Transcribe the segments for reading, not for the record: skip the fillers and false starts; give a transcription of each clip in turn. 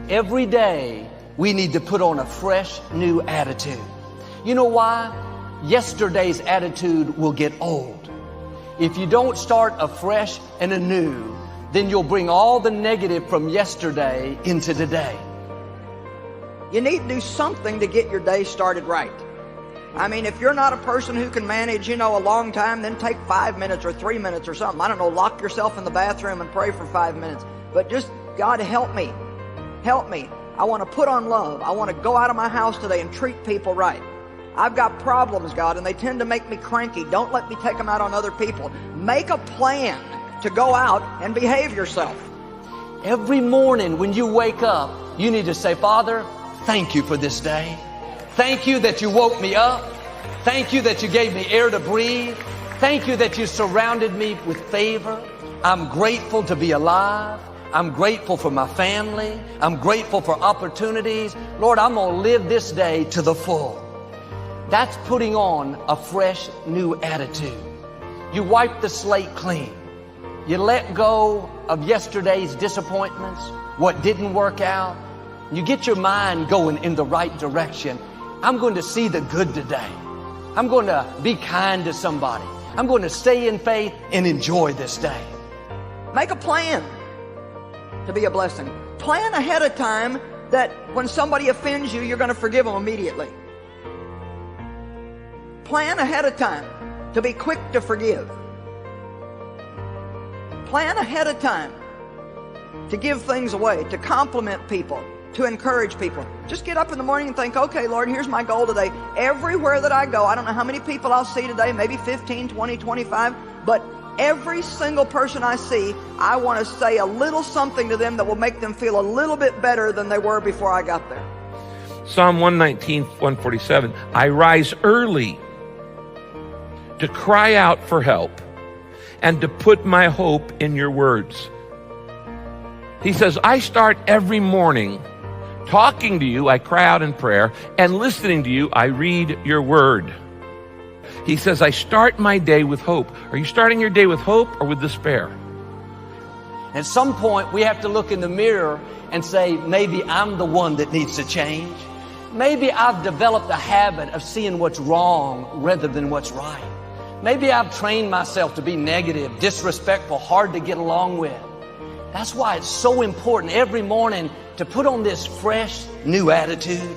Every day, we need to put on a fresh, new attitude. You know why? Yesterday's attitude will get old. If you don't start afresh and anew, then you'll bring all the negative from yesterday into today. You need to do something to get your day started right. I mean, if you're not a person who can manage, a long time, then take 5 minutes or 3 minutes or something. I don't know, lock yourself in the bathroom and pray for 5 minutes. But just, God, help me. Help me. I want to put on love. I want to go out of my house today and treat people right. I've got problems, God, and they tend to make me cranky. Don't let me take them out on other people. Make a plan to go out and behave yourself. Every morning when you wake up, you need to say, Father, thank you for this day. Thank you that you woke me up. Thank you that you gave me air to breathe. Thank you that you surrounded me with favor. I'm grateful to be alive. I'm grateful for my family. I'm grateful for opportunities. Lord, I'm going to live this day to the full. That's putting on a fresh, new attitude. You wipe the slate clean. You let go of yesterday's disappointments, what didn't work out. You get your mind going in the right direction. I'm going to see the good today. I'm going to be kind to somebody. I'm going to stay in faith and enjoy this day. Make a plan to be a blessing. Plan ahead of time that when somebody offends you, you're going to forgive them immediately. Plan ahead of time to be quick to forgive. Plan ahead of time to give things away, to compliment people, to encourage people. Just get up in the morning and think, okay, Lord, here's my goal today. Everywhere that I go, I don't know how many people I'll see today, maybe 15, 20, 25, but every single person I see, I want to say a little something to them that will make them feel a little bit better than they were before I got there. Psalm 119, 147, I rise early to cry out for help and to put my hope in your words. He says, I start every morning talking to you, I cry out in prayer, and listening to you, I read your word. He says, I start my day with hope. Are you starting your day with hope or with despair? At some point, we have to look in the mirror and say, maybe I'm the one that needs to change. Maybe I've developed a habit of seeing what's wrong rather than what's right. Maybe I've trained myself to be negative, disrespectful, hard to get along with. That's why it's so important every morning to put on this fresh, new attitude.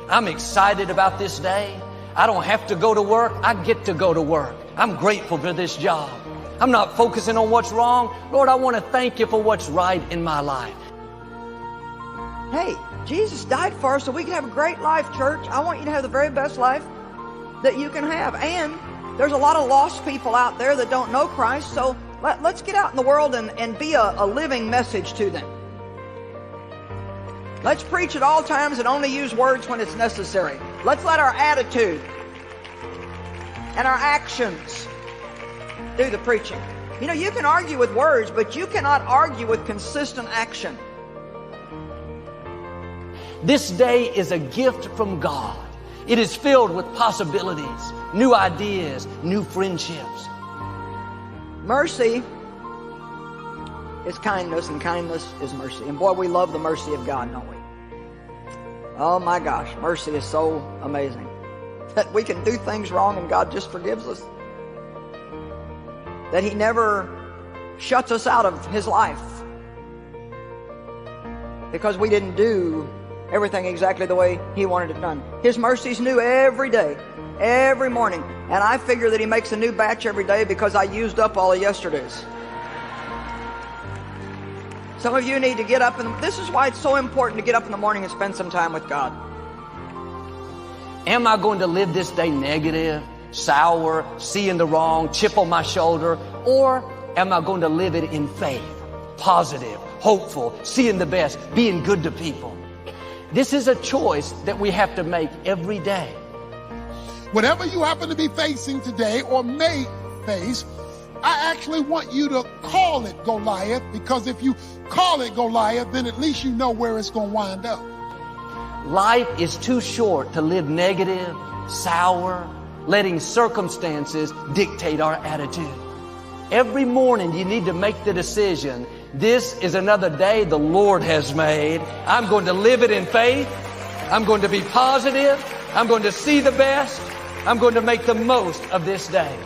I'm excited about this day. I don't have to go to work. I get to go to work. I'm grateful for this job. I'm not focusing on what's wrong. Lord, I want to thank you for what's right in my life. Hey, Jesus died for us so we can have a great life, church. I want you to have the very best life that you can have. And there's a lot of lost people out there that don't know Christ, so let's get out in the world and be a living message to them. Let's preach at all times and only use words when it's necessary. Let's let our attitude and our actions do the preaching. You can argue with words, but you cannot argue with consistent action. This day is a gift from God. It is filled with possibilities, new ideas, new friendships. Mercy is kindness, and kindness is mercy. And boy, we love the mercy of God, don't we? Oh my gosh, mercy is so amazing. That we can do things wrong and God just forgives us. That He never shuts us out of His life because we didn't do everything exactly the way He wanted it done. His mercy's new every day, every morning. And I figure that He makes a new batch every day because I used up all of yesterday's. Some of you need to get up, and this is why it's so important to get up in the morning and spend some time with God. Am I going to live this day negative, sour, seeing the wrong, chip on my shoulder? Or am I going to live it in faith, positive, hopeful, seeing the best, being good to people? This is a choice that we have to make every day. Whatever you happen to be facing today or may face, I actually want you to call it Goliath, because if you call it Goliath, then at least you know where it's going to wind up. Life is too short to live negative, sour, letting circumstances dictate our attitude. Every morning you need to make the decision This is another day the Lord has made. I'm going to live it in faith. I'm going to be positive. I'm going to see the best. I'm going to make the most of this day.